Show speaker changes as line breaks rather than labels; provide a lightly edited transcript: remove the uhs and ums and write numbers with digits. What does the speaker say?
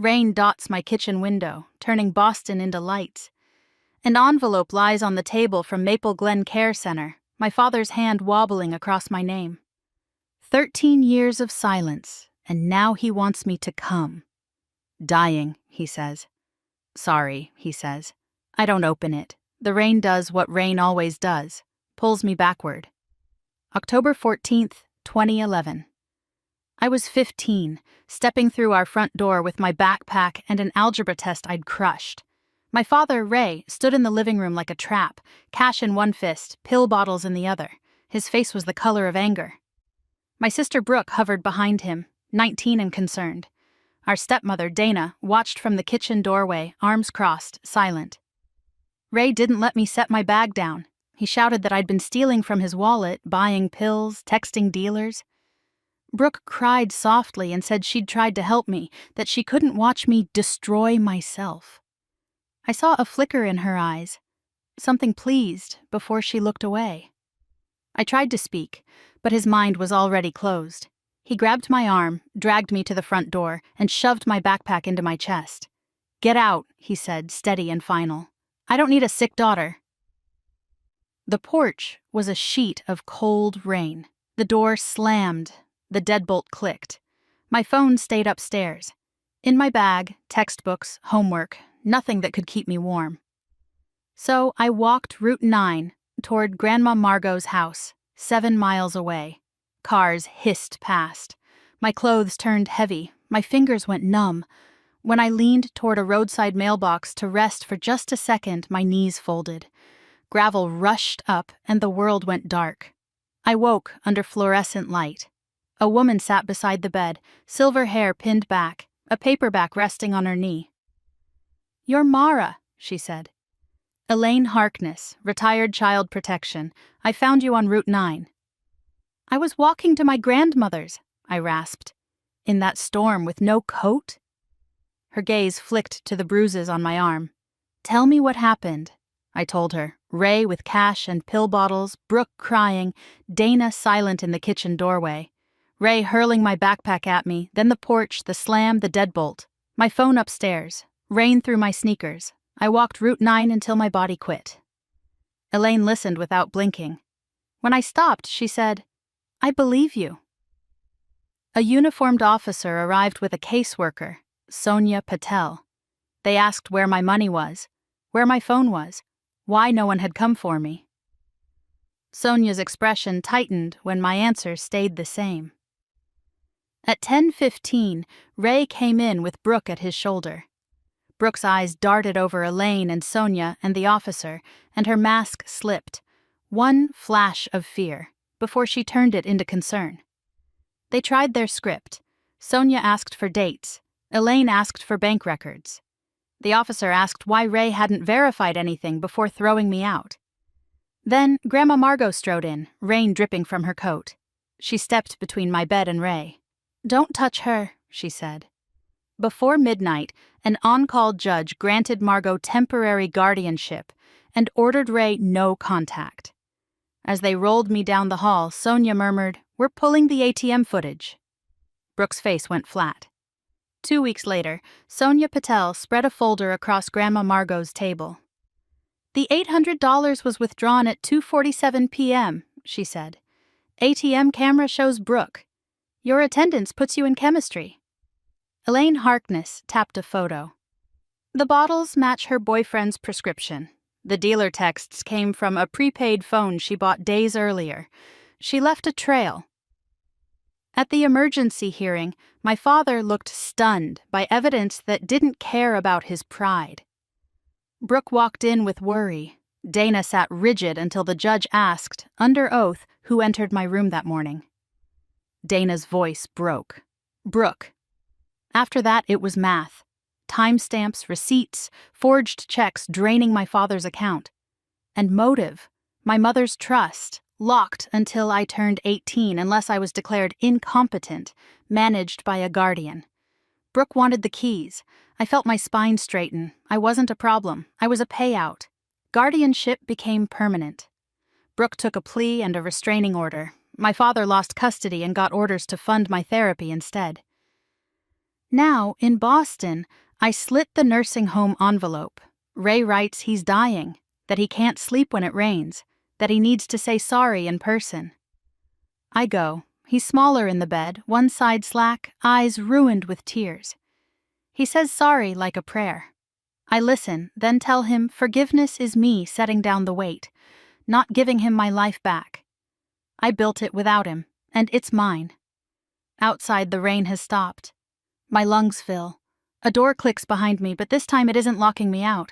Rain dots my kitchen window, turning Boston into lights. An envelope lies on the table from Maple Glen Care Center, my father's hand wobbling across my name. 13 years of silence, and now he wants me to come. Dying, he says. Sorry, he says. I don't open it. The rain does what rain always does, pulls me backward. October 14th, 2011. I was 15, stepping through our front door with my backpack and an algebra test I'd crushed. My father, Ray, stood in the living room like a trap, cash in one fist, pill bottles in the other. His face was the color of anger. My sister Brooke hovered behind him, 19 and concerned. Our stepmother, Dana, watched from the kitchen doorway, arms crossed, silent. Ray didn't let me set my bag down. He shouted that I'd been stealing from his wallet, buying pills, texting dealers. Brooke cried softly and said she'd tried to help me, that she couldn't watch me destroy myself. I saw a flicker in her eyes, something pleased, before she looked away. I tried to speak, but his mind was already closed. He grabbed my arm, dragged me to the front door, and shoved my backpack into my chest. "Get out," he said, steady and final. "I don't need a sick daughter." The porch was a sheet of cold rain. The door slammed. The deadbolt clicked. My phone stayed upstairs. In my bag, textbooks, homework, nothing that could keep me warm. So I walked Route 9 toward Grandma Margot's house, 7 miles away. Cars hissed past. My clothes turned heavy. My fingers went numb. When I leaned toward a roadside mailbox to rest for just a second, my knees folded. Gravel rushed up, and the world went dark. I woke under fluorescent light. A woman sat beside the bed, silver hair pinned back, a paperback resting on her knee. "You're Mara," she said. "Elaine Harkness, retired child protection. I found you on Route 9. "I was walking to my grandmother's," I rasped. "In that storm with no coat?" Her gaze flicked to the bruises on my arm. "Tell me what happened," I told her. Ray with cash and pill bottles, Brooke crying, Dana silent in the kitchen doorway. Ray hurling my backpack at me, then the porch, the slam, the deadbolt. My phone upstairs. Rain through my sneakers. I walked Route 9 until my body quit. Elaine listened without blinking. When I stopped, she said, "I believe you." A uniformed officer arrived with a caseworker, Sonia Patel. They asked where my money was, where my phone was, why no one had come for me. Sonia's expression tightened when my answer stayed the same. At 10:15, Ray came in with Brooke at his shoulder. Brooke's eyes darted over Elaine and Sonia and the officer, and her mask slipped. One flash of fear, before she turned it into concern. They tried their script. Sonia asked for dates. Elaine asked for bank records. The officer asked why Ray hadn't verified anything before throwing me out. Then Grandma Margot strode in, rain dripping from her coat. She stepped between my bed and Ray. "Don't touch her," she said. Before midnight, an on-call judge granted Margot temporary guardianship and ordered Ray no contact. As they rolled me down the hall, Sonia murmured, "We're pulling the ATM footage." Brooke's face went flat. 2 weeks later, Sonia Patel spread a folder across Grandma Margot's table. "The $800 was withdrawn at 2:47 p.m., she said. "ATM camera shows Brooke. Your attendance puts you in chemistry." Elaine Harkness tapped a photo. "The bottles match her boyfriend's prescription. The dealer texts came from a prepaid phone she bought days earlier. She left a trail." At the emergency hearing, my father looked stunned by evidence that didn't care about his pride. Brooke walked in with worry. Dana sat rigid until the judge asked, under oath, who entered my room that morning. Dana's voice broke. "Brooke." After that, it was math. Timestamps, receipts, forged checks draining my father's account. And motive, my mother's trust, locked until I turned 18 unless I was declared incompetent, managed by a guardian. Brooke wanted the keys. I felt my spine straighten. I wasn't a problem. I was a payout. Guardianship became permanent. Brooke took a plea and a restraining order. My father lost custody and got orders to fund my therapy instead. Now, in Boston, I slit the nursing home envelope. Ray writes he's dying, that he can't sleep when it rains, that he needs to say sorry in person. I go. He's smaller in the bed, one side slack, eyes ruined with tears. He says sorry like a prayer. I listen, then tell him forgiveness is me setting down the weight, not giving him my life back. I built it without him, and it's mine. Outside, the rain has stopped. My lungs fill. A door clicks behind me, but this time it isn't locking me out.